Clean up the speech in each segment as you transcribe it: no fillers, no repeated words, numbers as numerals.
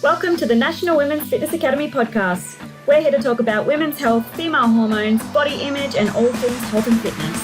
Welcome to the National Women's Fitness Academy podcast. We're here to talk about women's health, female hormones, body image, and all things health and fitness.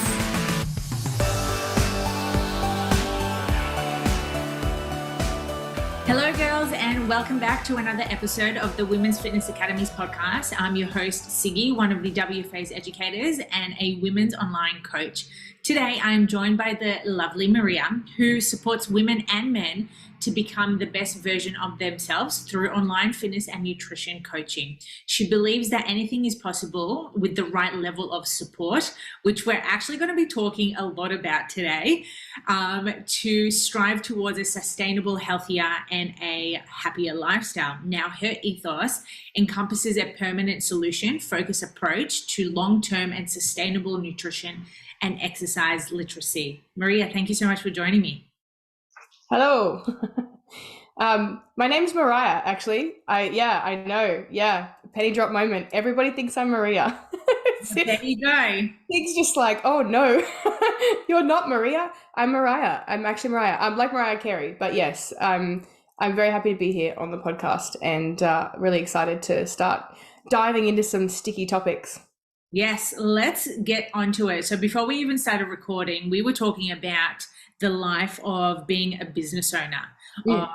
Hello, girls, and welcome back to another episode of the Women's Fitness Academy's podcast. I'm your host, Siggy, one of the WFA's educators and a women's online coach. Today, I'm joined by the lovely Mariah, who supports women and men to become the best version of themselves through online fitness and nutrition coaching. She believes that anything is possible with the right level of support, which we're actually going to be talking a lot about today, to strive towards a sustainable, healthier, and a happier lifestyle. Now, her ethos encompasses a permanent solution-focused approach to long-term and sustainable nutrition and exercise literacy. Mariah, thank you so much for joining me. Hello. My name's Mariah, actually. I know. Yeah. Penny drop moment. Everybody thinks I'm Maria. There you go. Things just like, oh no, you're not Maria. I'm Mariah. I'm actually Mariah. I'm like Mariah Carey, but yes, I'm very happy to be here on the podcast and really excited to start diving into some sticky topics. Yes, let's get onto it. So before we even started recording, we were talking about the life of being a business owner, of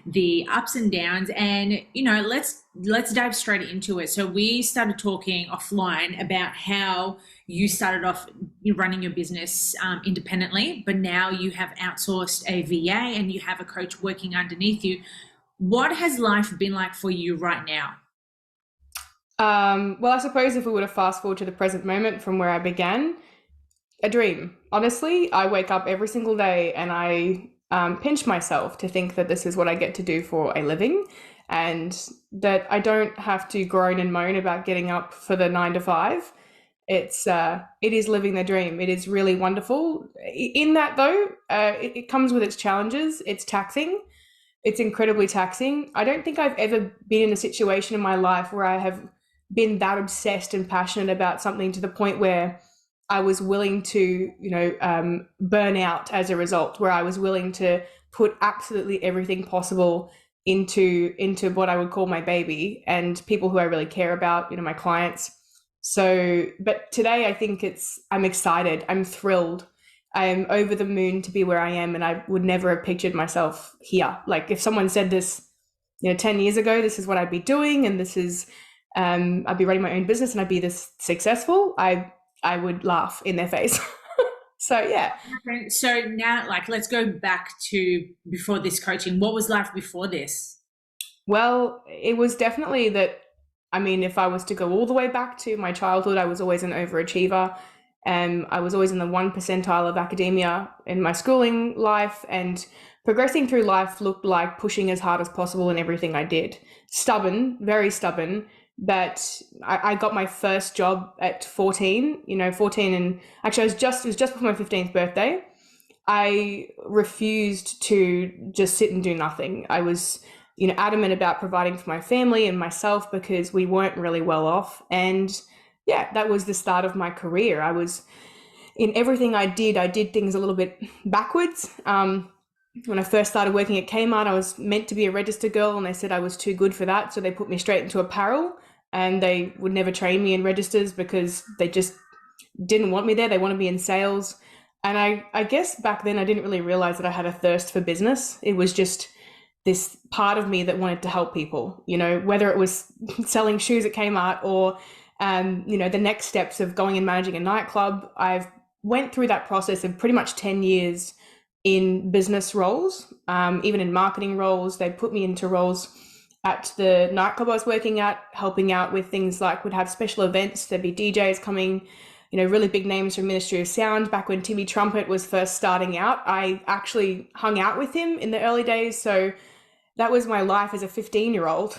the ups and downs, and let's dive straight into it. So we started talking offline about how you started off running your business independently, but now you have outsourced a VA and you have a coach working underneath you. What has life been like for you right now? Well, I suppose if we were to fast forward to the present moment from where I began, a dream. Honestly, I wake up every single day and I pinch myself to think that this is what I get to do for a living and that I don't have to groan and moan about getting up for the 9 to 5. It is living the dream. It is really wonderful. In that though, it comes with its challenges. It's taxing. It's incredibly taxing. I don't think I've ever been in a situation in my life where I have been that obsessed and passionate about something to the point where I was willing to, burn out as a result, where I was willing to put absolutely everything possible into what I would call my baby and people who I really care about, my clients. So, but today I think I'm excited. I'm thrilled. I'm over the moon to be where I am. And I would never have pictured myself here. Like if someone said this, 10 years ago, this is what I'd be doing. And this is, I'd be running my own business and I'd be this successful. I would laugh in their face. So, yeah. So now, let's go back to before this coaching. What was life before this? Well, it was definitely that, if I was to go all the way back to my childhood, I was always an overachiever. And I was always in the 1 percentile of academia in my schooling life, and progressing through life looked like pushing as hard as possible in everything I did. Stubborn, very stubborn. But I got my first job at 14, 14, and actually it was just before my 15th birthday. I refused to just sit and do nothing. I was, adamant about providing for my family and myself because we weren't really well off. And yeah, that was the start of my career. I was, in everything I did things a little bit backwards. When I first started working at Kmart, I was meant to be a register girl and they said I was too good for that. So they put me straight into apparel and they would never train me in registers because they just didn't want me there. They wanted me in sales. And I guess back then I didn't really realize that I had a thirst for business. It was just this part of me that wanted to help people, whether it was selling shoes at Kmart or, the next steps of going and managing a nightclub. I've went through that process of pretty much 10 years in business roles, even in marketing roles. They put me into roles at the nightclub I was working at, helping out with things like would have special events. There'd be DJs coming, really big names from Ministry of Sound. Back when Timmy Trumpet was first starting out, I actually hung out with him in the early days. So that was my life as a 15-year-old.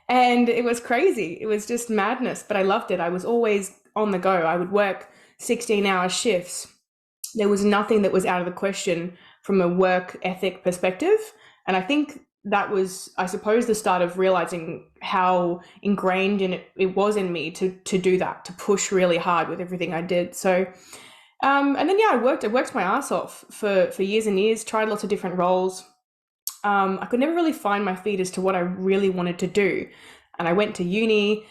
And it was crazy. It was just madness, but I loved it. I was always on the go. I would work 16-hour shifts. There was nothing that was out of the question from a work ethic perspective. And I think that was, I suppose, the start of realizing how ingrained it was in me to do that, to push really hard with everything I did. So, and then, I worked my ass off for years and years, tried lots of different roles. I could never really find my feet as to what I really wanted to do. And I went to uni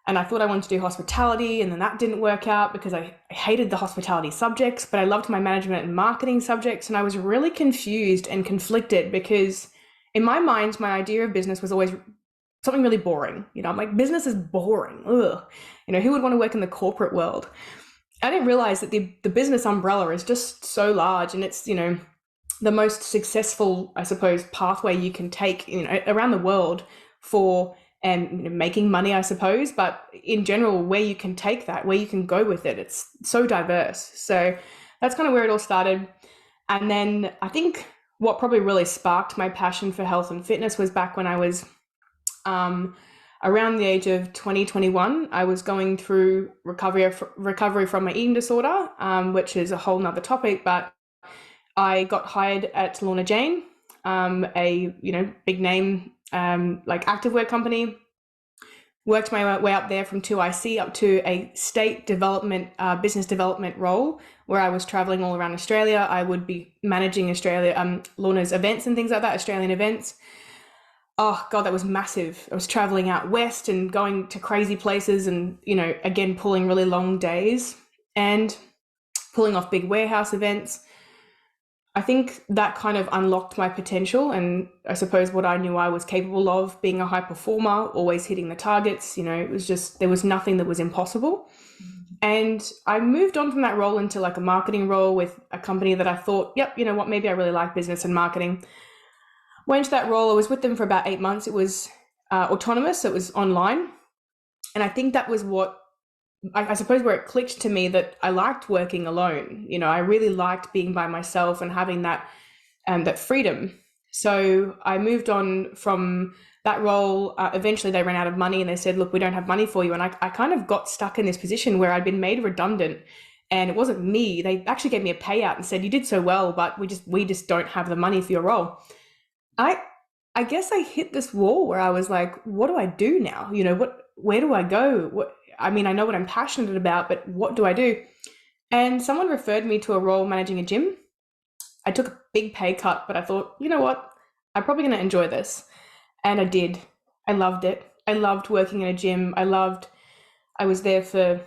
and I thought I wanted to do hospitality, and then that didn't work out because I hated the hospitality subjects, but I loved my management and marketing subjects. And I was really confused and conflicted because in my mind, my idea of business was always something really boring. I'm like, business is boring. Ugh. Who would want to work in the corporate world? I didn't realize that the business umbrella is just so large, and it's, the most successful, I suppose, pathway you can take, around the world for making money, I suppose. But in general, where you can take that, where you can go with it, it's so diverse. So that's kind of where it all started. And then I think what probably really sparked my passion for health and fitness was back when I was around the age of 21. I was going through recovery from my eating disorder, which is a whole nother topic, but I got hired at Lorna Jane, a big name like activewear company. Worked my way up there from 2IC up to a state development, business development role, where I was traveling all around Australia. I would be managing Lorna's events and things like that, Australian events. Oh God, that was massive. I was traveling out west and going to crazy places, and again pulling really long days and pulling off big warehouse events. I think that kind of unlocked my potential, and I suppose what I knew I was capable of, being a high performer, always hitting the targets. It was just, there was nothing that was impossible. And I moved on from that role into like a marketing role with a company that I thought, yep, you know what, maybe I really like business and marketing. Went into that role. I was with them for about 8 months. It was autonomous. It was online. And I think that was what, I suppose, where it clicked to me that I liked working alone. I really liked being by myself and having that freedom. So I moved on from that role. Eventually they ran out of money and they said, look, we don't have money for you. And I kind of got stuck in this position where I'd been made redundant, and it wasn't me. They actually gave me a payout and said, you did so well, but we just don't have the money for your role. I guess I hit this wall where I was like, what do I do now? Where do I go? I know what I'm passionate about, but what do I do? And someone referred me to a role managing a gym. I took a big pay cut, but I thought, you know what? I'm probably going to enjoy this. And I did. I loved it. I loved working in a gym. I was there for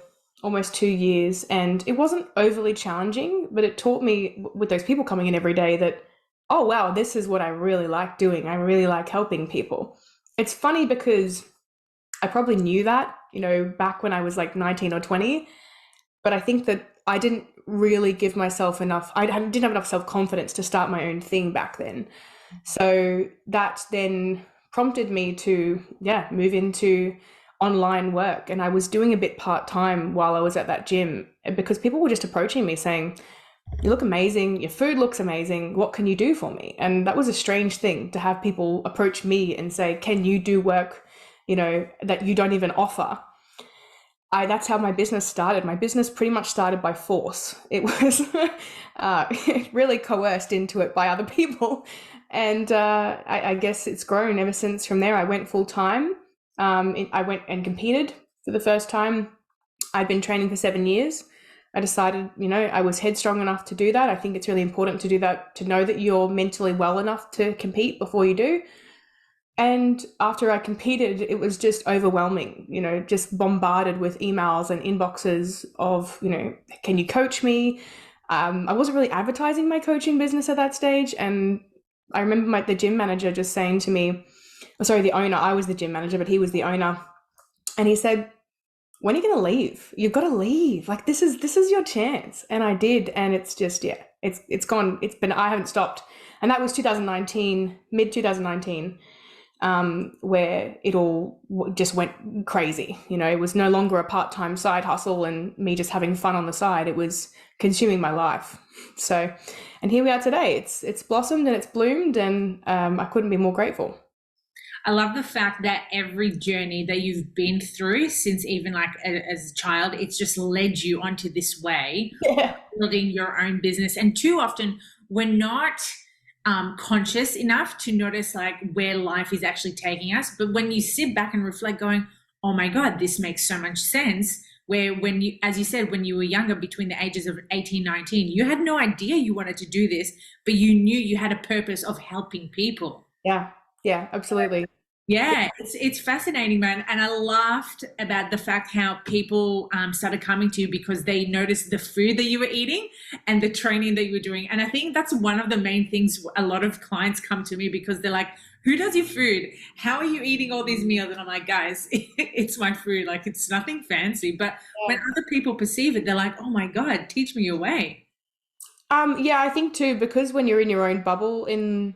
almost 2 years, and it wasn't overly challenging, but it taught me, with those people coming in every day, that, oh, wow, this is what I really like doing. I really like helping people. It's funny because I probably knew that, back when I was like 19 or 20, but I think that I didn't really give myself enough, I didn't have enough self-confidence to start my own thing back then. So that then prompted me to, move into online work. And I was doing a bit part-time while I was at that gym, because people were just approaching me saying, you look amazing, your food looks amazing, what can you do for me? And that was a strange thing to have people approach me and say, can you do work that you don't even offer? That's how my business started. My business pretty much started by force. It was really coerced into it by other people. And I guess it's grown ever since. From there, I went full time. I went and competed for the first time. I'd been training for 7 years. I decided, I was headstrong enough to do that. I think it's really important to do that, to know that you're mentally well enough to compete before you do. And after I competed, it was just overwhelming, just bombarded with emails and inboxes of, can you coach me? I wasn't really advertising my coaching business at that stage. And I remember the gym manager just saying to me, the owner, I was the gym manager, but he was the owner. And he said, when are you going to leave? You've got to leave. Like, this is your chance. And I did. And it's just, it's gone. I haven't stopped. And that was 2019, mid 2019. Where it all just went crazy. It was no longer a part-time side hustle and me just having fun on the side. It was consuming my life. So, and here we are today. It's blossomed and it's bloomed, and I couldn't be more grateful. I love the fact that every journey that you've been through since even like as a child, it's just led you onto this way, building your own business. And too often we're not conscious enough to notice like where life is actually taking us. But when you sit back and reflect going, oh my God, this makes so much sense. Where when you, as you said, when you were younger, between the ages of 18, 19, you had no idea you wanted to do this, but you knew you had a purpose of helping people. Yeah, absolutely. Yeah, it's fascinating, man. And I laughed about the fact how people started coming to you because they noticed the food that you were eating and the training that you were doing. And I think that's one of the main things a lot of clients come to me because they're like, "Who does your food? How are you eating all these meals?" And I'm like, "Guys, it's my food. Like it's nothing fancy." But when other people perceive it, they're like, "Oh my God, teach me your way." Yeah, I think too, because when you're in your own bubble in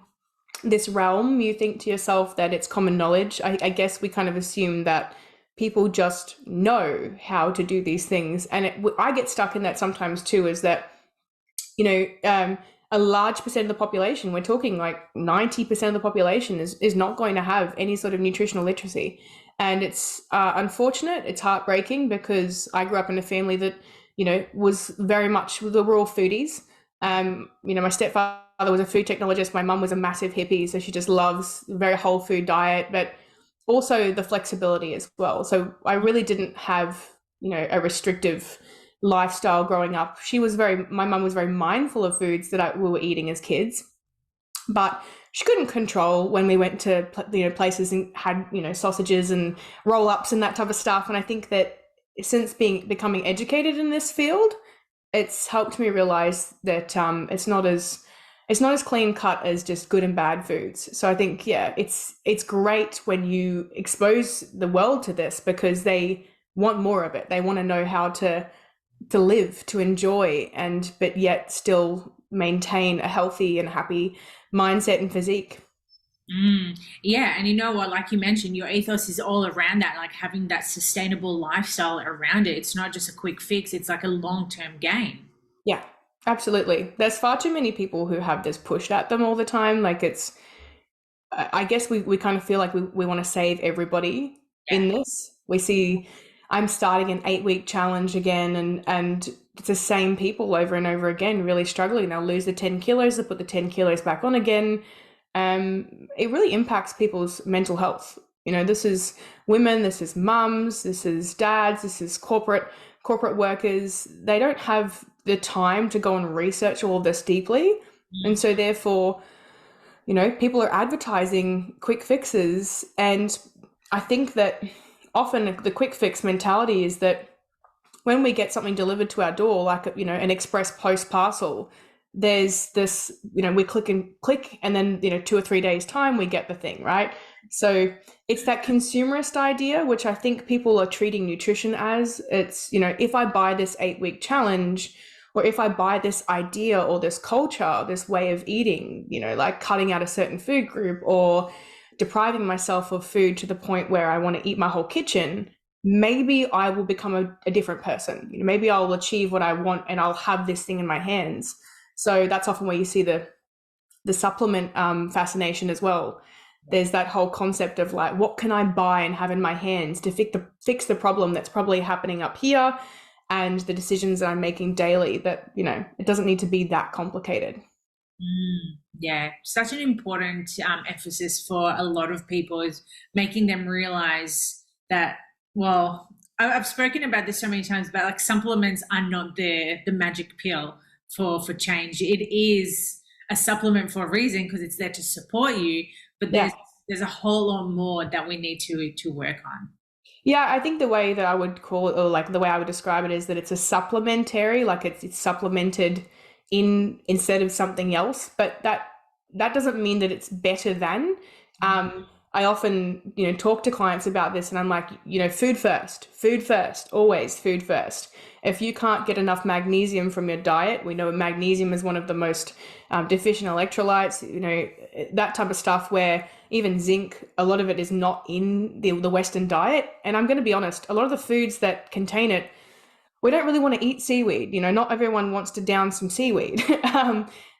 this realm, you think to yourself that it's common knowledge. I guess we kind of assume that people just know how to do these things. And I get stuck in that sometimes too, is that, you know, a large percent of the population, we're talking like 90% of the population is not going to have any sort of nutritional literacy. And it's unfortunate, it's heartbreaking because I grew up in a family that, was very much, the rural foodies. My stepfather was a food technologist. My mum was a massive hippie, so she just loves a very whole food diet, but also the flexibility as well. So I really didn't have, a restrictive lifestyle growing up. My mum was very mindful of foods that we were eating as kids, but she couldn't control when we went to places and had sausages and roll ups and that type of stuff. And I think that since becoming educated in this field, it's helped me realize that it's not as clean cut as just good and bad foods. So I think, yeah, it's great when you expose the world to this because they want more of it. They want to know how to live, to enjoy, but yet still maintain a healthy and happy mindset and physique. Yeah, and you know what, like you mentioned, your ethos is all around that, like having that sustainable lifestyle around it. It's not just a quick fix, it's like a long-term gain. Yeah, absolutely. There's far too many people who have this pushed at them all the time. Like I guess we kind of feel like we want to save everybody Yeah. in this. We see I'm starting an 8-week challenge again, and it's the same people over and over again, really struggling. They'll lose the 10 kilos, they put the 10 kilos back on again. It really impacts people's mental health. This is women, this is mums, this is dads, this is corporate workers. They don't have the time to go and research all of this deeply. And so therefore, people are advertising quick fixes. And I think that often the quick fix mentality is that when we get something delivered to our door, like, an express post parcel, there's this, we click, and then, 2 or 3 days time, we get the thing, right? So it's that consumerist idea, which I think people are treating nutrition as. It's, if I buy this 8-week challenge, or if I buy this idea or this culture, this way of eating, like cutting out a certain food group or depriving myself of food to the point where I want to eat my whole kitchen, maybe I will become a different person. Maybe I'll achieve what I want and I'll have this thing in my hands. So that's often where you see the supplement fascination as well. There's that whole concept of like, what can I buy and have in my hands to fix the problem that's probably happening up here, and the decisions that I'm making daily, that, it doesn't need to be that complicated. Yeah, such an important emphasis for a lot of people is making them realize that, well, I've spoken about this so many times, but like supplements are not the magic pill for change. It is a supplement for a reason because it's there to support you, but there's a whole lot more that we need to work on. Yeah, I think the way that I would call it, or like the way I would describe it, is that it's a supplementary, like it's supplemented instead of something else, but that doesn't mean that it's better than. I often, talk to clients about this, and I'm like, food first, always food first. If you can't get enough magnesium from your diet, we know magnesium is one of the most deficient electrolytes, that type of stuff, where even zinc, a lot of it is not in the Western diet. And I'm going to be honest, a lot of the foods that contain it, we don't really want to eat seaweed. Not everyone wants to down some seaweed.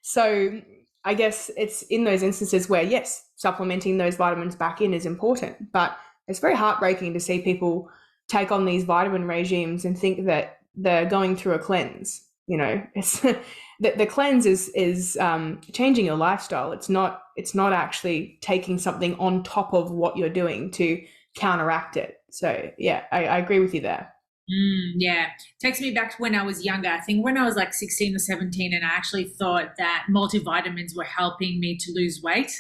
So I guess it's in those instances where, yes, supplementing those vitamins back in is important, but it's very heartbreaking to see people take on these vitamin regimes and think that they're going through a cleanse. It's the cleanse is changing your lifestyle. It's not actually taking something on top of what you're doing to counteract it. So yeah, I agree with you there. Yeah, takes me back to when I was younger. I think when I was like 16 or 17, and I actually thought that multivitamins were helping me to lose weight.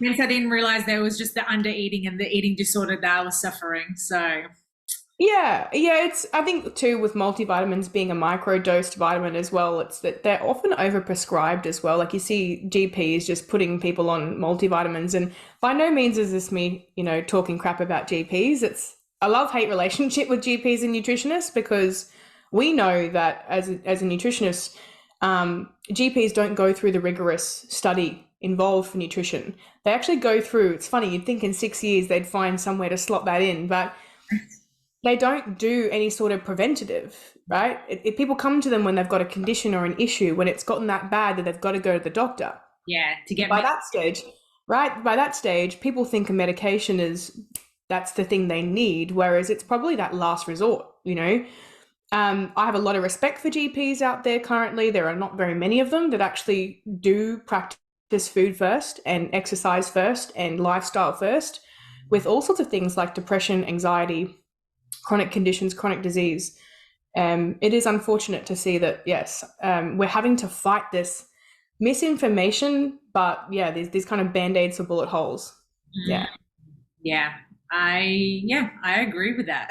Hence, I didn't realize there was just the under eating and the eating disorder that I was suffering. So, Yeah, it's I think too with multivitamins being a micro-dosed vitamin as well, it's that they're often overprescribed as well. Like you see GPs just putting people on multivitamins, and by no means is this me, talking crap about GPs. It's a love-hate relationship with GPs and nutritionists because we know that as a nutritionist, GPs don't go through the rigorous study involved for nutrition. They actually go through, it's funny, you'd think in 6 years they'd find somewhere to slot that in, but they don't do any sort of preventative, right? If people come to them when they've got a condition or an issue, when it's gotten that bad that they've got to go to the doctor. yeah, to get by that stage, right? By that stage, people think a medication that's the thing they need, whereas it's probably that last resort, I have a lot of respect for GPs out there currently. There are not very many of them that actually do practice food first and exercise first and lifestyle first with all sorts of things like depression, anxiety, chronic conditions, chronic disease. It is unfortunate to see that, yes, we're having to fight this misinformation, but yeah, these kind of band-aids for bullet holes. Yeah. Yeah, I agree with that.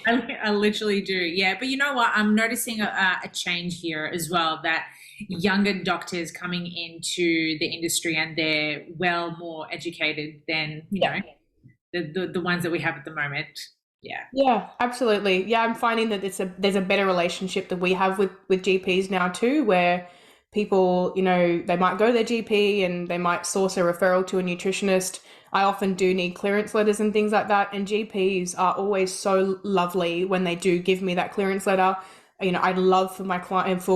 I literally do. Yeah, but you know what? I'm noticing a change here as well, that younger doctors coming into the industry and they're well more educated than, you know, the ones that we have at the moment. Yeah, absolutely. Yeah, I'm finding that there's a better relationship that we have with GPs now too, where people, they might go to their GP and they might source a referral to a nutritionist. I often do need clearance letters and things like that, and GPs are always so lovely when they do give me that clearance letter. I'd love for my client,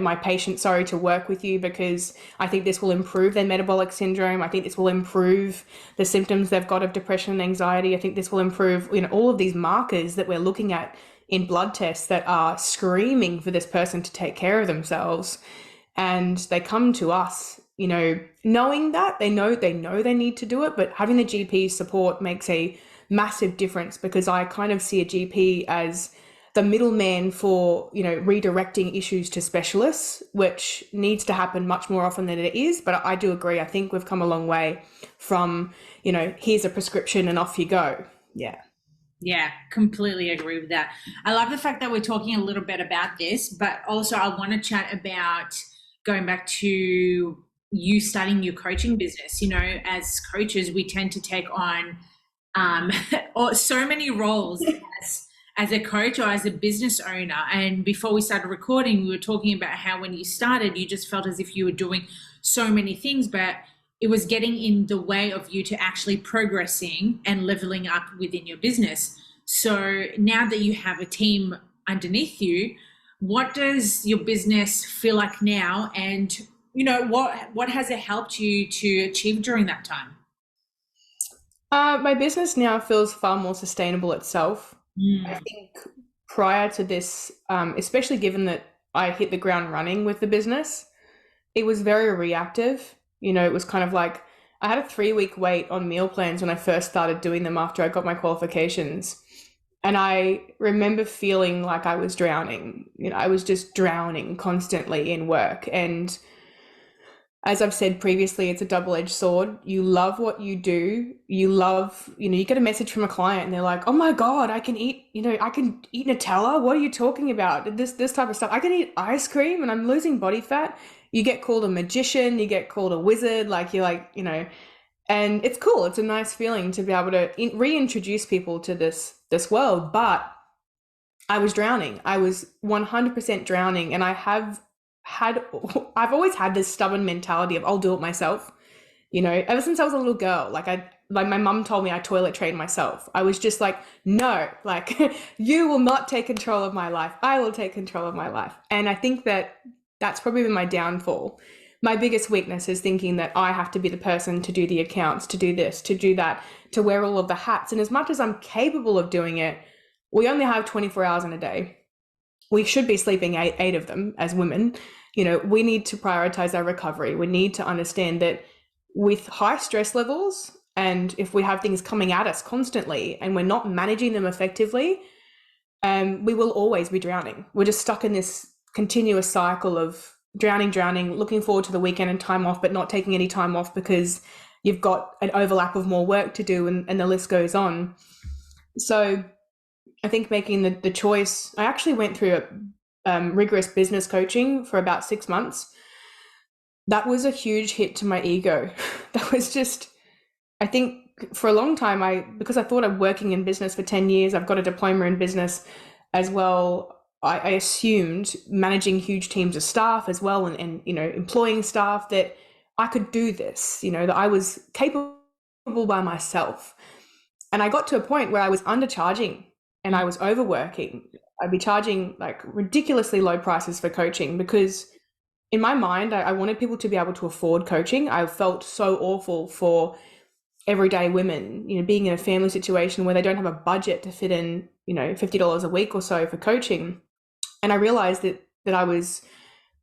my patient, to work with you because I think this will improve their metabolic syndrome. I think this will improve the symptoms they've got of depression and anxiety. I think this will improve, all of these markers that we're looking at in blood tests that are screaming for this person to take care of themselves. And they come to us, knowing that they know they need to do it, but having the GP support makes a massive difference because I kind of see a GP as the middleman for, redirecting issues to specialists, which needs to happen much more often than it is. But I do agree. I think we've come a long way from, here's a prescription and off you go. Yeah. Yeah, completely agree with that. I love the fact that we're talking a little bit about this, but also I want to chat about going back to you starting your coaching business. As coaches, we tend to take on so many roles as a coach or as a business owner. And before we started recording, we were talking about how when you started, you just felt as if you were doing so many things, but it was getting in the way of you to actually progressing and leveling up within your business. So now that you have a team underneath you, what does your business feel like now? And, what has it helped you to achieve during that time? My business now feels far more sustainable itself. I think prior to this, especially given that I hit the ground running with the business, it was very reactive. It was kind of like I had a 3-week wait on meal plans when I first started doing them after I got my qualifications. And I remember feeling like I was drowning. I was just drowning constantly in work. And as I've said previously, it's a double-edged sword. You love what you do. You love, you get a message from a client and they're like, oh my God, I can eat Nutella. What are you talking about? This type of stuff. I can eat ice cream and I'm losing body fat. You get called a magician, you get called a wizard, and it's cool. It's a nice feeling to be able to reintroduce people to this world. But I was drowning. I was 100% drowning. And I've always had this stubborn mentality of I'll do it myself. Ever since I was a little girl, like my mum told me I toilet trained myself. I was just like, no, you will not take control of my life. I will take control of my life. And I think that's probably been my downfall. My biggest weakness is thinking that I have to be the person to do the accounts, to do this, to do that, to wear all of the hats. And as much as I'm capable of doing it, we only have 24 hours in a day. We should be sleeping eight of them as women. We need to prioritize our recovery. We need to understand that with high stress levels, and if we have things coming at us constantly and we're not managing them effectively, we will always be drowning. We're just stuck in this continuous cycle of drowning, looking forward to the weekend and time off, but not taking any time off because you've got an overlap of more work to do, and the list goes on. So I think making the choice, I actually went through rigorous business coaching for about 6 months. That was a huge hit to my ego. That was just, I think for a long time, because I thought I'm working in business for 10 years, I've got a diploma in business as well. I assumed managing huge teams of staff as well, and employing staff, that I could do this, that I was capable by myself. And I got to a point where I was undercharging and I was overworking. I'd be charging like ridiculously low prices for coaching because in my mind, I wanted people to be able to afford coaching. I felt so awful for everyday women, being in a family situation where they don't have a budget to fit in, $50 a week or so for coaching. And I realized that I was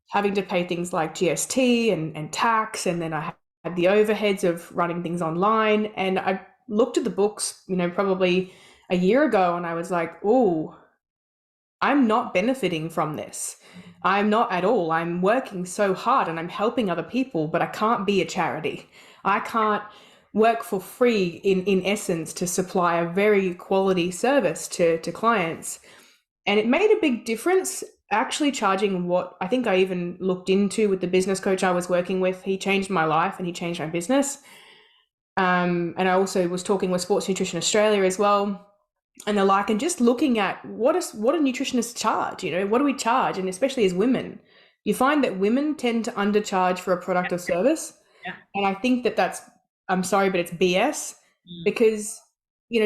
having to pay things like GST and tax, and then I had the overheads of running things online. And I looked at the books, probably a year ago, and I was like, oh, I'm not benefiting from this. I'm not at all. I'm working so hard and I'm helping other people, but I can't be a charity. I can't work for free in essence to supply a very quality service to clients. And it made a big difference actually charging what I think I even looked into with the business coach I was working with. He changed my life and he changed my business. And I also was talking with Sports Nutrition Australia as well. And they're like, and just looking at what do nutritionists charge? What do we charge? And especially as women, you find that women tend to undercharge for a product or service. Yeah. And I think that's, I'm sorry, but it's BS because,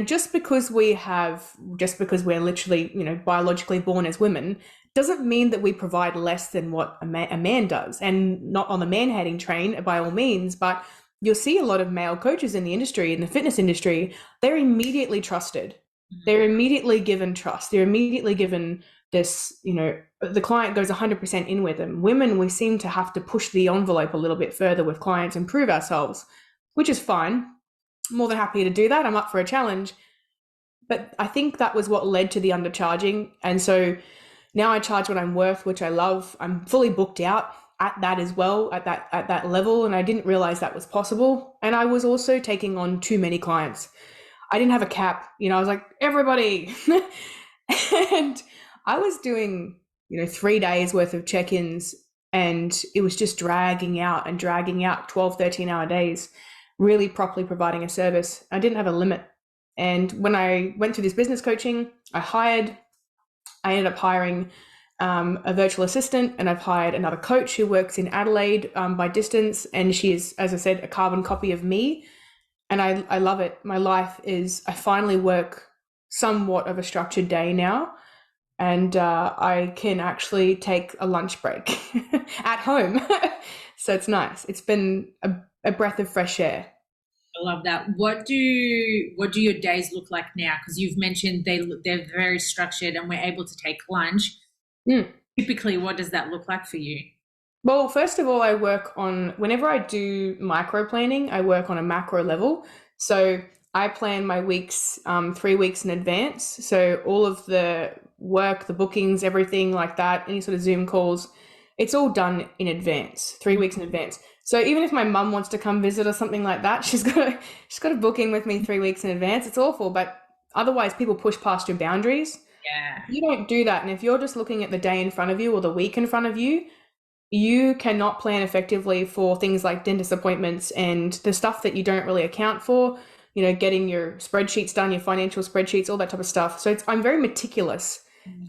just because we're literally, biologically born as women doesn't mean that we provide less than what a man does, and not on the man-hating train by all means, but you'll see a lot of male coaches in the industry, in the fitness industry, they're immediately trusted. They're immediately given trust. They're immediately given this, the client goes 100% in with them. Women, we seem to have to push the envelope a little bit further with clients and prove ourselves, which is fine. I'm more than happy to do that. I'm up for a challenge. But I think that was what led to the undercharging. And so now I charge what I'm worth, which I love. I'm fully booked out at that as well, at that level. And I didn't realize that was possible. And I was also taking on too many clients. I didn't have a cap, I was like, everybody. And I was doing, 3 days worth of check-ins, and it was just dragging out 12, 13-hour days, really properly providing a service. I didn't have a limit. And when I went through this business coaching, I ended up hiring a virtual assistant, and I've hired another coach who works in Adelaide by distance. And she is, as I said, a carbon copy of me. And I love it. My life is, I finally work somewhat of a structured day now. And I can actually take a lunch break at home. So it's nice. It's been a breath of fresh air. I love that. What do your days look like now? Because you've mentioned they're very structured and we're able to take lunch. Typically, what does that look like for you? Well, first of all, I work on, whenever I do micro planning, I work on a macro level. So I plan my weeks 3 weeks in advance. So all of the work, the bookings, everything like that, any sort of Zoom calls, it's all done in advance, 3 weeks in advance. So even if my mum wants to come visit or something like that, she's got to book in with me 3 weeks in advance. It's awful, but otherwise people push past your boundaries. Yeah. You don't do that. And if you're just looking at the day in front of you or the week in front of you, you cannot plan effectively for things like dentist appointments and the stuff that you don't really account for, getting your spreadsheets done, your financial spreadsheets, all that type of stuff. So I'm very meticulous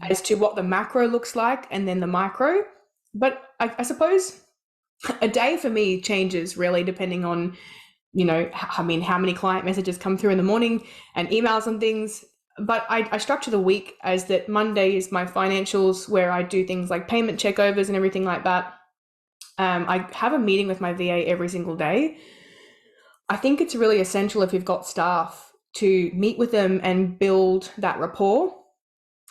as to what the macro looks like and then the micro. But I suppose a day for me changes really depending on, how many client messages come through in the morning and emails and things. But I structure the week as that Monday is my financials, where I do things like payment checkovers and everything like that. I have a meeting with my VA every single day. I think it's really essential if you've got staff to meet with them and build that rapport.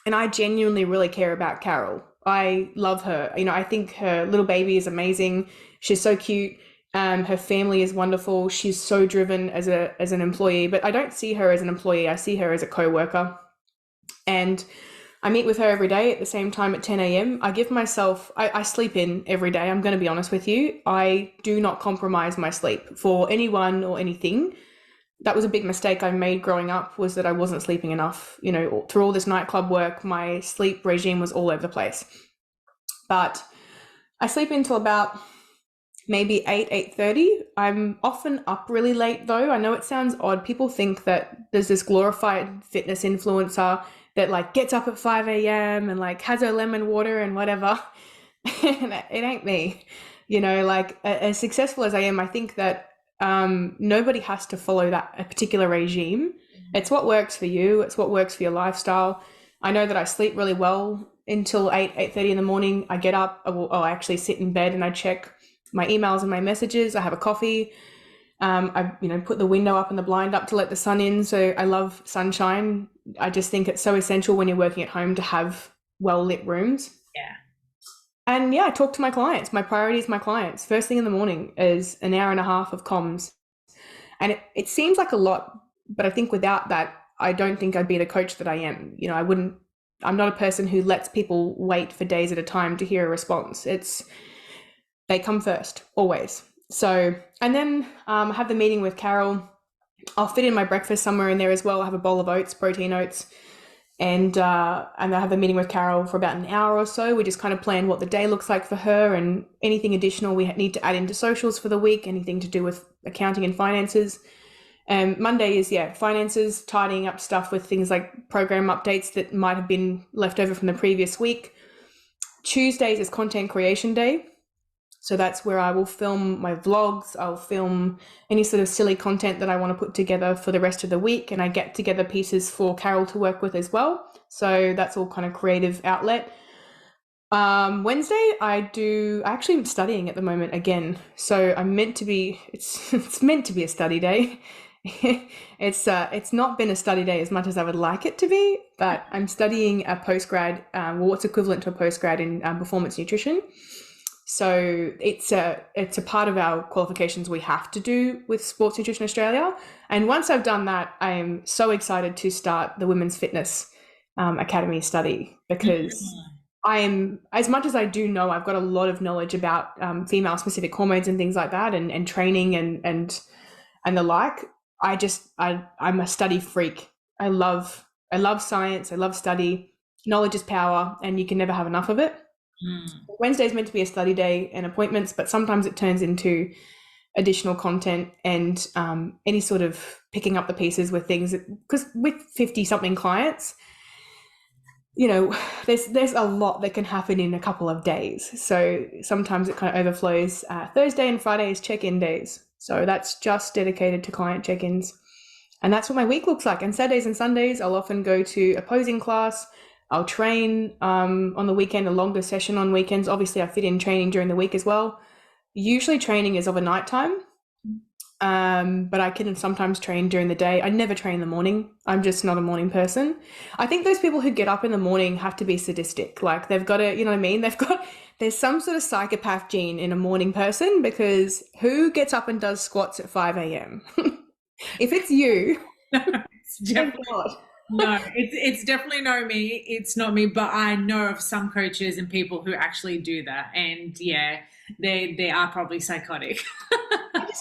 And I genuinely really care about Carol. I love her. I think her little baby is amazing. She's so cute. Her family is wonderful. She's so driven as an employee, but I don't see her as an employee. I see her as a co-worker. And I meet with her every day at the same time at 10 a.m. I give myself, I sleep in every day. I'm going to be honest with you. I do not compromise my sleep for anyone or anything. That was a big mistake I made growing up, was that I wasn't sleeping enough. You know, through all this nightclub work, my sleep regime was all over the place. But I sleep until about maybe 8:30. I'm often up really late though. I know it sounds odd. People think that there's this glorified fitness influencer that like gets up at 5 a.m. and like has her lemon water and whatever. And it ain't me. You know, like as successful as I am, I think that nobody has to follow that a particular regime. It's what works for you. It's what works for your lifestyle. I know that I sleep really well until 8:30 in the morning. I get up. I actually sit in bed and I check my emails and my messages. I have a coffee. I put the window up and the blind up to let the sun in. So I love sunshine. I just think it's so essential when you're working at home to have well lit rooms. Yeah. And yeah, I talk to my clients. My priority is my clients. First thing in the morning is an hour and a half of comms. And it seems like a lot, but I think without that, I don't think I'd be the coach that I am. You know, I'm not a person who lets people wait for days at a time to hear a response. They come first, always. So, and then I have the meeting with Carol. I'll fit in my breakfast somewhere in there as well. I have a bowl of oats, protein oats. And I have a meeting with Carol for about an hour or so. We just kind of plan what the day looks like for her and anything additional we need to add into socials for the week, anything to do with accounting and finances. Monday is, finances, tidying up stuff with things like program updates that might have been left over from the previous week. Tuesdays is content creation day. So that's where I will film my vlogs. I'll film any sort of silly content that I want to put together for the rest of the week. And I get together pieces for Carol to work with as well. So that's all kind of creative outlet. Wednesday, I actually am studying at the moment again. So it's meant to be a study day. It's not been a study day as much as I would like it to be, but I'm studying a postgrad, what's equivalent to a postgrad in performance nutrition. So it's a part of our qualifications we have to do with Sports Nutrition Australia. And once I've done that, I am so excited to start the Women's Fitness Academy study, because I am, as much as I do know, I've got a lot of knowledge about female specific hormones and things like that, and training and the like. I'm a study freak. I love science. I love study. Knowledge is power, and you can never have enough of it. Wednesday is meant to be a study day and appointments, but sometimes it turns into additional content and any sort of picking up the pieces with things, because with 50 something clients, you know, there's a lot that can happen in a couple of days. So sometimes it kind of overflows. Thursday and Friday is check-in days. So that's just dedicated to client check-ins. And that's what my week looks like. And Saturdays and Sundays, I'll often go to a posing class. I'll train on the weekend, a longer session on weekends. Obviously, I fit in training during the week as well. Usually training is of a night time, but I can sometimes train during the day. I never train in the morning. I'm just not a morning person. I think those people who get up in the morning have to be sadistic. Like they've got to, you know what I mean? There's some sort of psychopath gene in a morning person, because who gets up and does squats at 5 a.m.? If it's you, it's definitely, no, it's definitely not me. It's not me, but I know of some coaches and people who actually do that. And yeah, they are probably psychotic.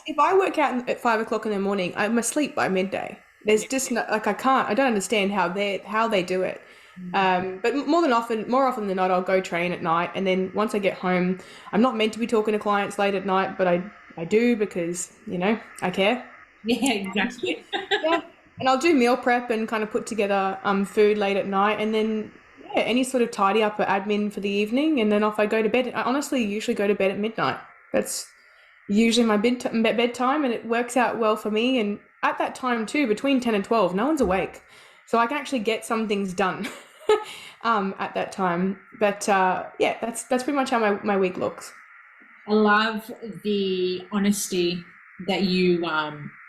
If I work out at 5 o'clock in the morning, I'm asleep by midday. There's just no, like, I don't understand how they do it. But more often than not, I'll go train at night. And then once I get home, I'm not meant to be talking to clients late at night, but I do, because, you know, I care. Yeah, exactly. Yeah. And I'll do meal prep and kind of put together food late at night, and then any sort of tidy up or admin for the evening, and then off I go to bed. I honestly usually go to bed at midnight. That's usually my bedtime, and it works out well for me. And at that time too, between 10 and 12, no one's awake, so I can actually get some things done at that time. But that's pretty much how my week looks. I love the honesty that you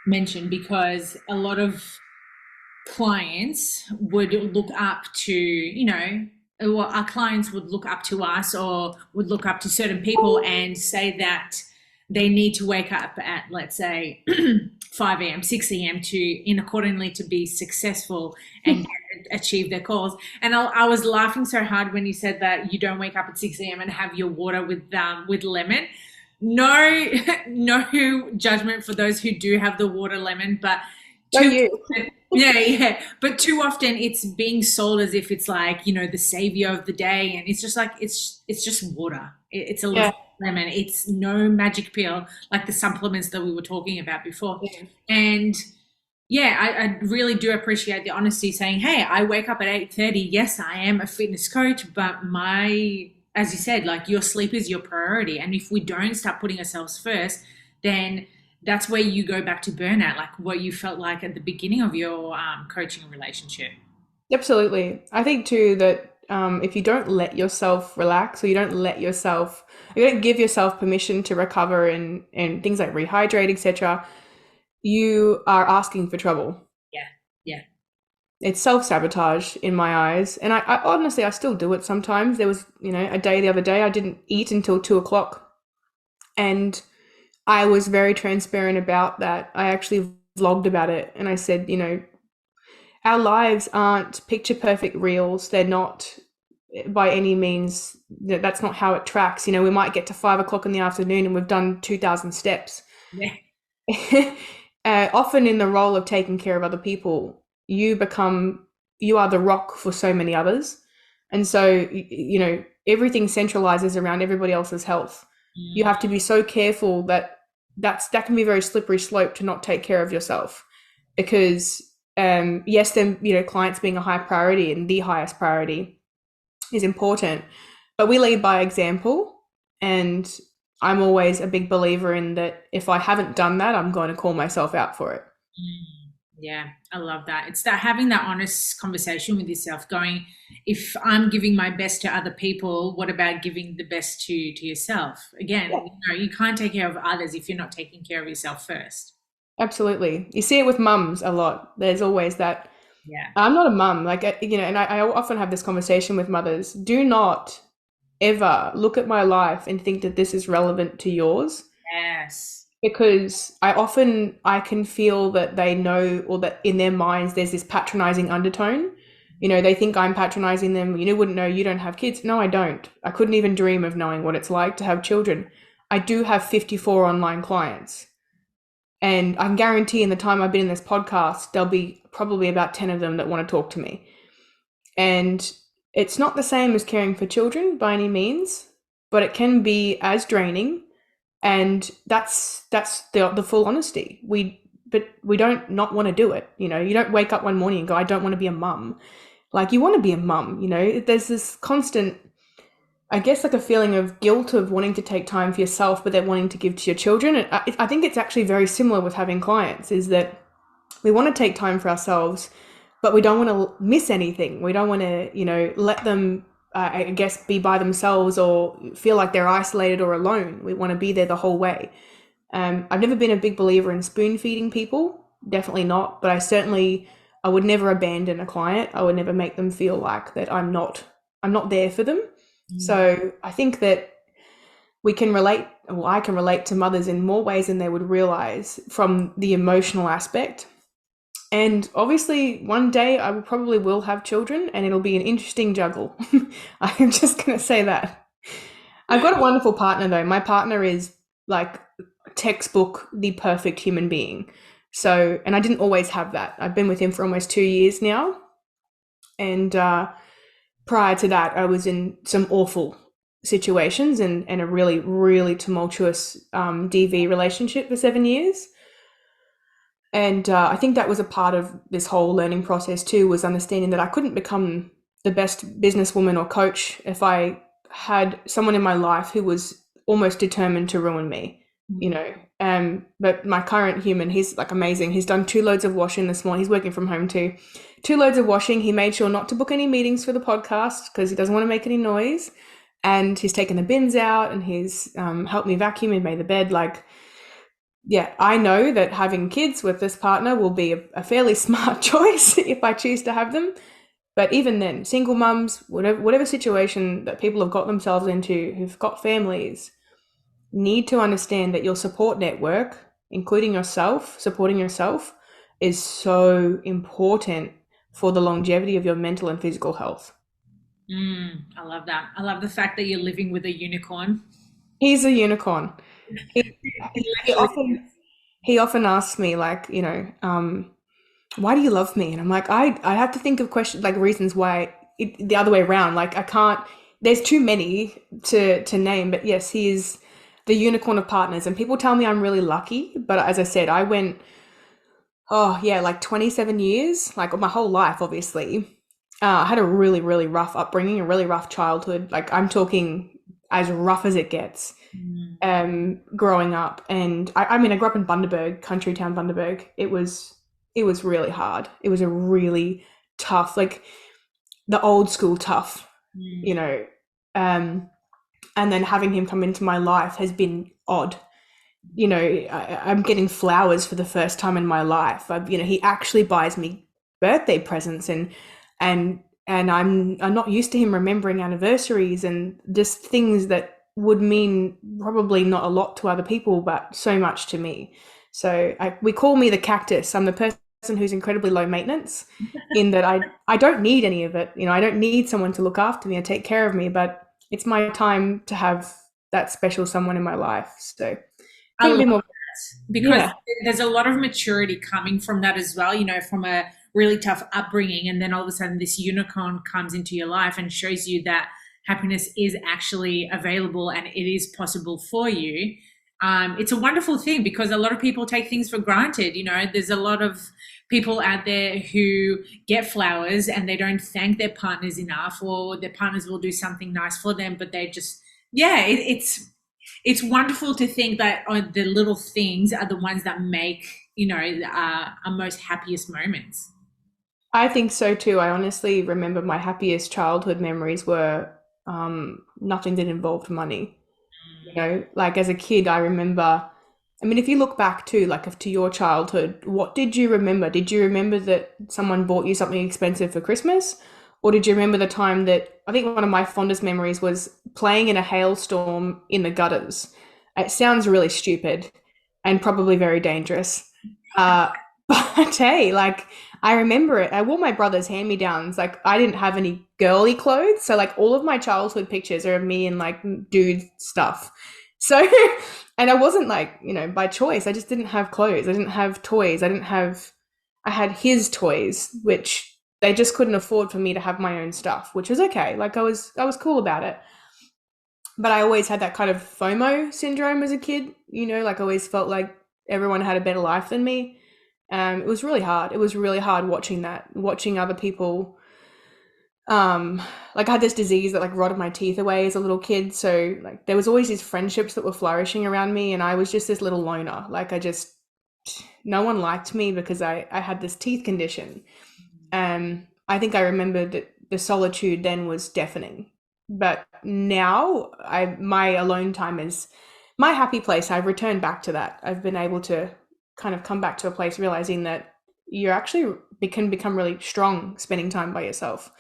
mentioned, because a lot of clients would look up to, you know, well, our clients would look up to us or would look up to certain people and say that they need to wake up at, let's say, 5 a.m., 6 a.m. in accordingly to be successful and get achieve their goals. And I was laughing so hard when you said that you don't wake up at 6 a.m. and have your water with lemon. No, no judgment for those who do have the water lemon, but Don't too you? yeah. But too often it's being sold as if it's like, the savior of the day, and it's just like it's just water. It's a Yeah. lemon. It's no magic pill like the supplements that we were talking about before. Yeah. And yeah, I really do appreciate the honesty saying, hey, I wake up at 8:30. Yes, I am a fitness coach, but as you said, like your sleep is your priority. And if we don't start putting ourselves first, then that's where you go back to burnout, like what you felt like at the beginning of your coaching relationship. Absolutely. I think too that if you don't let yourself relax, or you don't give yourself permission to recover and things like rehydrate, etc., you are asking for trouble. Yeah, yeah. It's self-sabotage in my eyes. And I honestly, I still do it sometimes. There was, a day the other day, I didn't eat until 2 o'clock. And I was very transparent about that. I actually vlogged about it. And I said, our lives aren't picture perfect reels. They're not by any means, that's not how it tracks. We might get to 5 o'clock in the afternoon and we've done 2,000 steps. Yeah. Often in the role of taking care of other people, you are the rock for so many others. And so, everything centralizes around everybody else's health. You have to be so careful that can be a very slippery slope to not take care of yourself, because yes, then, clients being a high priority and the highest priority is important, but we lead by example. And I'm always a big believer in that. If I haven't done that, I'm going to call myself out for it. Yeah, I love that. It's that having that honest conversation with yourself, going, if I'm giving my best to other people, what about giving the best to yourself? Again, you can't take care of others if you're not taking care of yourself first. Absolutely. You see it with mums a lot. There's always that. Yeah. I'm not a mum, and I often have this conversation with mothers. Do not ever look at my life and think that this is relevant to yours. Yes. Because I can feel that they know, or that in their minds there's this patronizing undertone. They think I'm patronizing them. You wouldn't know, you don't have kids. No, I don't. I couldn't even dream of knowing what it's like to have children. I do have 54 online clients. And I can guarantee in the time I've been in this podcast, there'll be probably about 10 of them that want to talk to me. And it's not the same as caring for children by any means, but it can be as draining. And that's the full honesty. But we don't not want to do it. You don't wake up one morning and go, I don't want to be a mum. Like, you want to be a mum. There's this constant, I guess, like a feeling of guilt of wanting to take time for yourself, but then wanting to give to your children. And I think it's actually very similar with having clients, is that we want to take time for ourselves, but we don't want to miss anything. We don't want to, let them, I guess, be by themselves or feel like they're isolated or alone. We want to be there the whole way. I've never been a big believer in spoon feeding people, definitely not, but I would never abandon a client. I would never make them feel like that I'm not there for them. So I think that I can relate to mothers in more ways than they would realize from the emotional aspect. And obviously one day I probably will have children, and it'll be an interesting juggle. I'm just going to say that. I've got a wonderful partner though. My partner is like textbook, the perfect human being. So, and I didn't always have that. I've been with him for almost 2 years now. And prior to that, I was in some awful situations and a really, really tumultuous DV relationship for 7 years. And I think that was a part of this whole learning process too, was understanding that I couldn't become the best businesswoman or coach if I had someone in my life who was almost determined to ruin me, but my current human, he's like amazing. He's done 2 loads of washing this morning. He's working from home too. 2 loads of washing. He made sure not to book any meetings for the podcast because he doesn't want to make any noise. And he's taken the bins out, and he's helped me vacuum and made the bed. I know that having kids with this partner will be a fairly smart choice if I choose to have them. But even then, single mums, whatever situation that people have got themselves into who've got families, need to understand that your support network, including yourself, supporting yourself, is so important for the longevity of your mental and physical health. I love that. I love the fact that you're living with a unicorn. He's a unicorn. He, He he literally often he often asks me, like, why do you love me? And I'm like, I have to think of questions, like reasons why. The other way around, like I can't. There's too many to name, but yes, he is the unicorn of partners. And people tell me I'm really lucky, but as I said, I went, oh yeah, like 27 years, like my whole life, obviously. I had a really, really rough upbringing, a really rough childhood. Like I'm talking as rough as it gets. Mm. Growing up, and I mean, I grew up in Bundaberg, country town Bundaberg. It was really hard. It was a really tough, like the old school tough, you know. Um, and then having him come into my life has been odd. I'm getting flowers for the first time in my life. He actually buys me birthday presents, and I'm not used to him remembering anniversaries and just things that would mean probably not a lot to other people, but so much to me. So we call me the cactus. I'm the person who's incredibly low maintenance in that I don't need any of it. I don't need someone to look after me and take care of me, but it's my time to have that special someone in my life. So I couldn't be love more. that because Yeah. there's a lot of maturity coming from that as well, from a really tough upbringing. And then all of a sudden, this unicorn comes into your life and shows you that happiness is actually available and it is possible for you. It's a wonderful thing because a lot of people take things for granted. There's a lot of people out there who get flowers and they don't thank their partners enough, or their partners will do something nice for them, but they just, yeah, it's wonderful to think that the little things are the ones that make our most happiest moments. I think so too. I honestly remember my happiest childhood memories were nothing that involved money. Like as a kid, I remember, I mean, if you look back to to your childhood, what did you remember? Did you remember that someone bought you something expensive for Christmas? Or did you remember the time that, I think one of my fondest memories was playing in a hailstorm in the gutters? It sounds really stupid and probably very dangerous. Uh, but hey, I remember it. I wore my brother's hand-me-downs. Like I didn't have any girly clothes, so like all of my childhood pictures are of me in like dude stuff. So, and I wasn't by choice. I just didn't have clothes. I didn't have toys. I had his toys, which they just couldn't afford for me to have my own stuff, which was okay. Like I was cool about it. But I always had that kind of FOMO syndrome as a kid, like I always felt like everyone had a better life than me. It was really hard. It was really hard watching other people. I had this disease that rotted my teeth away as a little kid. So there was always these friendships that were flourishing around me, and I was just this little loner. No one liked me because I had this teeth condition. I think I remember that the solitude then was deafening. But now my alone time is my happy place. I've returned back to that. I've been able to kind of come back to a place realizing that you actually can become really strong spending time by yourself.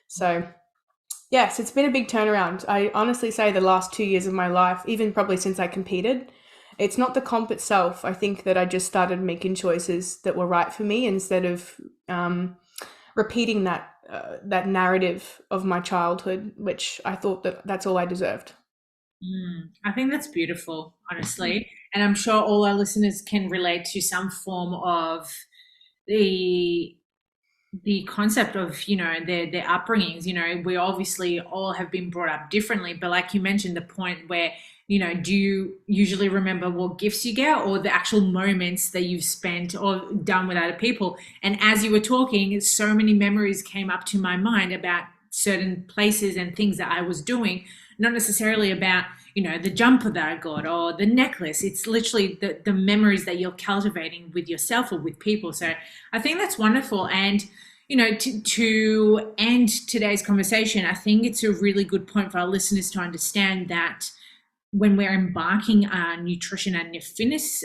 So yes, it's been a big turnaround. I honestly say the last 2 years of my life, even probably since I competed, it's not the comp itself. I think that I just started making choices that were right for me instead of repeating that narrative of my childhood, which I thought that's all I deserved. I think that's beautiful, honestly. And I'm sure all our listeners can relate to some form of the concept of their upbringings. We obviously all have been brought up differently, but like you mentioned, the point where do you usually remember what gifts you get or the actual moments that you've spent or done with other people? And as you were talking, so many memories came up to my mind about certain places and things that I was doing, not necessarily about the jumper that I got or the necklace. It's literally the memories that you're cultivating with yourself or with people. So I think that's wonderful. And to end today's conversation, I think it's a really good point for our listeners to understand that when we're embarking on nutrition and fitness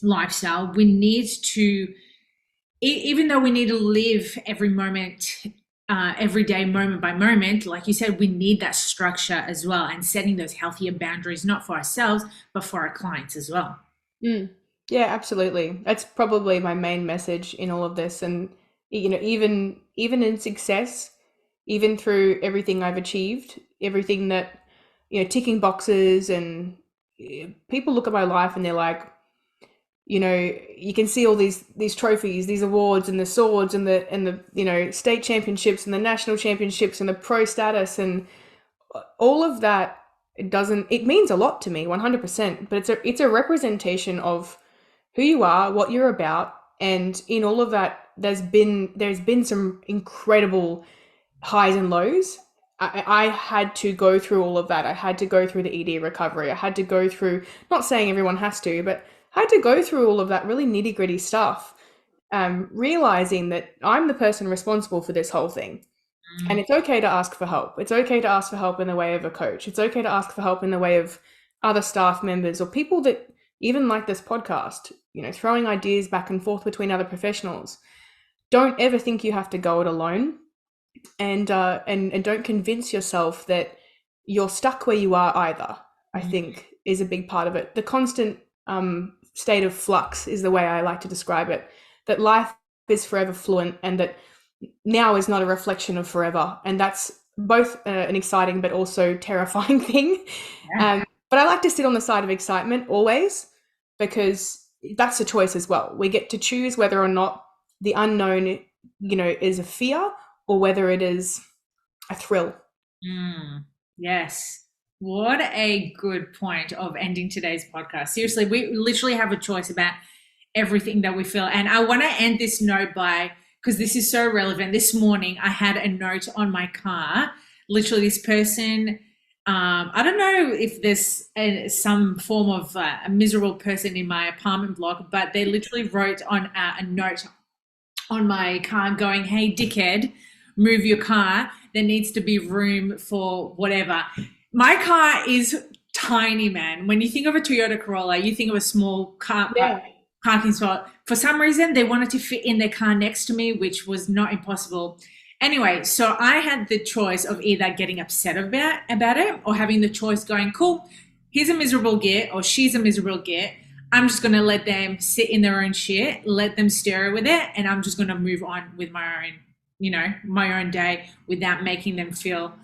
lifestyle, we need to, even though we need to live every moment, every day, moment by moment, like you said, we need that structure as well, and setting those healthier boundaries, not for ourselves, but for our clients as well. Yeah, absolutely. That's probably my main message in all of this. And even in success, even through everything I've achieved, everything that, ticking boxes, and people look at my life and they're like, you can see all these trophies, these awards, and the swords, and the state championships, and the national championships, and the pro status, and all of that. It means a lot to me, 100%, but it's a representation of who you are, what you're about. And in all of that, there's been some incredible highs and lows. I had to go through all of that. I had to go through the ED recovery. I had to go through, not saying everyone has to, but I had to go through all of that really nitty gritty stuff, realizing that I'm the person responsible for this whole thing. And it's okay to ask for help. It's okay to ask for help in the way of a coach. It's okay to ask for help in the way of other staff members or people that even like this podcast, throwing ideas back and forth between other professionals. Don't ever think you have to go it alone. And don't convince yourself that you're stuck where you are either, I think is a big part of it. The constant state of flux is the way I like to describe it, that life is forever fluent, and that now is not a reflection of forever. And that's both an exciting but also terrifying thing. Yeah. But I like to sit on the side of excitement always, because that's a choice as well. We get to choose whether or not the unknown, is a fear, or whether it is a thrill. Yes. What a good point of ending today's podcast. Seriously, we literally have a choice about everything that we feel. And I want to end this note because this is so relevant. This morning, I had a note on my car. Literally, this person, I don't know if there's some form of a miserable person in my apartment block, but they literally wrote on a note on my car going, "Hey, dickhead, move your car. There needs to be room for whatever." My car is tiny, man. When you think of a Toyota Corolla, you think of a small car. Yeah. Parking spot. For some reason, they wanted to fit in their car next to me, which was not impossible. Anyway, so I had the choice of either getting upset about it, or having the choice going, cool, he's a miserable git, or she's a miserable git. I'm just going to let them sit in their own shit, let them stir with it, and I'm just going to move on with my own day without making me feel,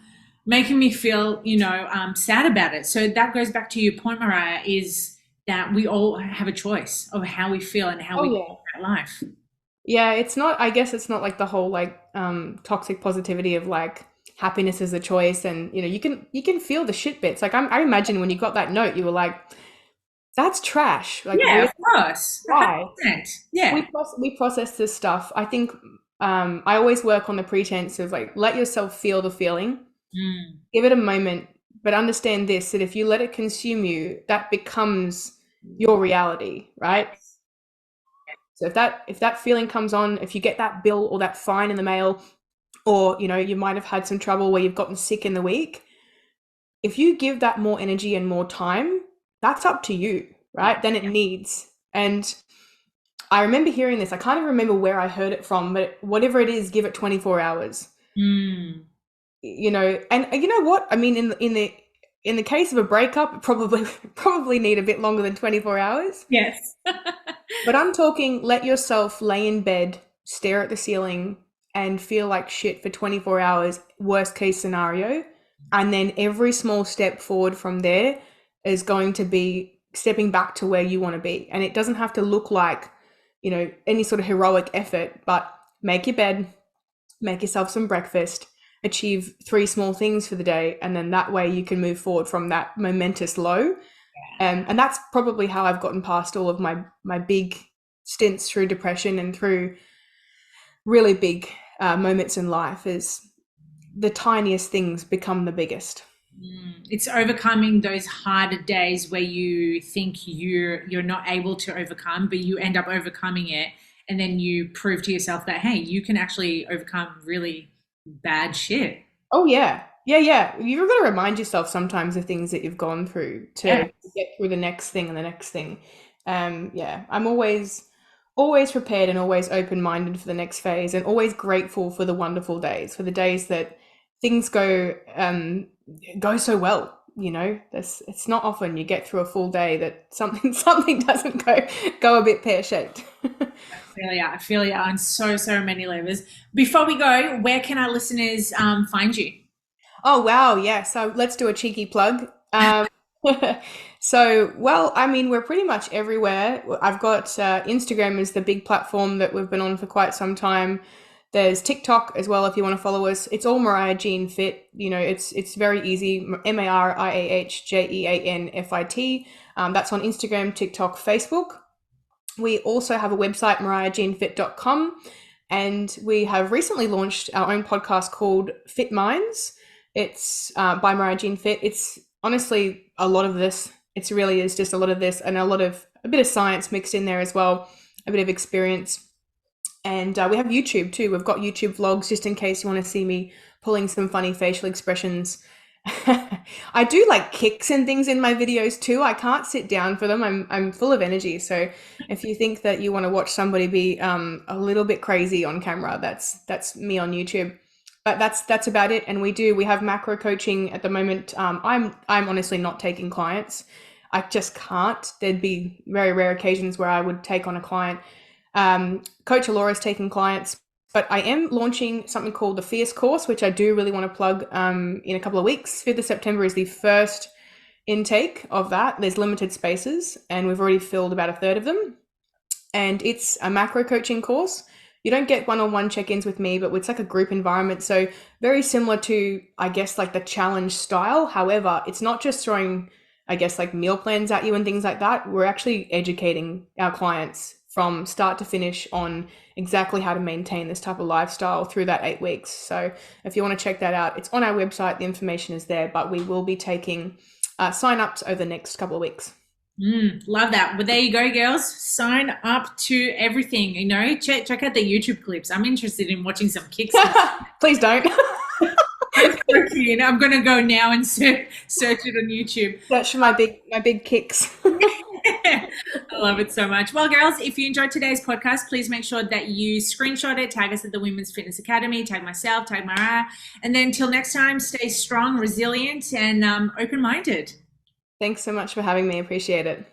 sad about it. So that goes back to your point, Mariah, is that we all have a choice of how we feel and how we live our life. Yeah, I guess it's not like the whole toxic positivity of like happiness is a choice, and you can feel the shit bits. Like I imagine when you got that note, you were like, that's trash. Like, yeah, of course. Why? 100%. Yeah. We process this stuff. I think I always work on the pretense of like, let yourself feel the feeling, give it a moment, but understand this, that if you let it consume you, that becomes your reality, right? So if that feeling comes on, if you get that bill or that fine in the mail, or you might have had some trouble where you've gotten sick in the week, if you give that more energy and more time, that's up to you, right? Than it needs. And I remember hearing this. I can't even remember where I heard it from, but whatever it is, give it 24 hours. And you know what? I mean, in the case of a breakup, probably need a bit longer than 24 hours. Yes. But I'm talking, let yourself lay in bed, stare at the ceiling, and feel like shit for 24 hours, worst case scenario. And then every small step forward from there is going to be stepping back to where you want to be. And it doesn't have to look like, any sort of heroic effort, but make your bed, make yourself some breakfast, achieve 3 small things for the day, and then that way you can move forward from that momentous low. And that's probably how I've gotten past all of my big stints through depression and through really big moments in life, is the tiniest things become the biggest. It's overcoming those harder days where you think you're not able to overcome, but you end up overcoming it, and then you prove to yourself that, hey, you can actually overcome really bad shit. Oh yeah. You've got to remind yourself sometimes of things that you've gone through to get through the next thing and the next thing. I'm always prepared and always open-minded for the next phase, and always grateful for the wonderful days, for the days that things go so well. it's not often you get through a full day that something doesn't go a bit pear-shaped. I feel ya on so many levels. Before we go, where can our listeners find you? Oh, wow. Yeah. So let's do a cheeky plug. We're pretty much everywhere. I've got Instagram is the big platform that we've been on for quite some time. There's TikTok as well if you want to follow us. It's all Mariah Jean Fit. It's very easy. MariahJeanFit. That's on Instagram, TikTok, Facebook. We also have a website, mariahjeanfit.com, and we have recently launched our own podcast called Fit Minds. It's by Mariah Jean Fit. It's honestly a lot of this. It really is just a lot of this and a bit of science mixed in there as well, a bit of experience. And we have YouTube too. We've got YouTube vlogs just in case you want to see me pulling some funny facial expressions. I do like kicks and things in my videos too. I can't sit down for them. I'm full of energy. So if you think that you want to watch somebody be a little bit crazy on camera, that's me on YouTube. But that's about it. And we have macro coaching at the moment. I'm honestly not taking clients. I just can't. There'd be very rare occasions where I would take on a client. Coach Alora's taking clients, but I am launching something called the Fierce course, which I do really want to plug in a couple of weeks. 5th of September is the first intake of that. There's limited spaces and we've already filled about a third of them. And it's a macro coaching course. You don't get one-on-one check-ins with me, but it's like a group environment. So very similar to, I guess, like the challenge style. However, it's not just throwing, I guess, like meal plans at you and things like that. We're actually educating our clients from start to finish on exactly how to maintain this type of lifestyle through that 8 weeks. So if you want to check that out, it's on our website. The information is there, but we will be taking sign-ups over the next couple of weeks. Love that. Well, there you go, girls. Sign up to everything. Check out the YouTube clips. I'm interested in watching some kicks. Please don't. I'm gonna go now and search it on YouTube. Search for my big kicks. I love it so much. Well, girls, if you enjoyed today's podcast, please make sure that you screenshot it, tag us at the Women's Fitness Academy, tag myself, tag Mariah, and then till next time, stay strong, resilient, and open-minded. Thanks so much for having me. Appreciate it.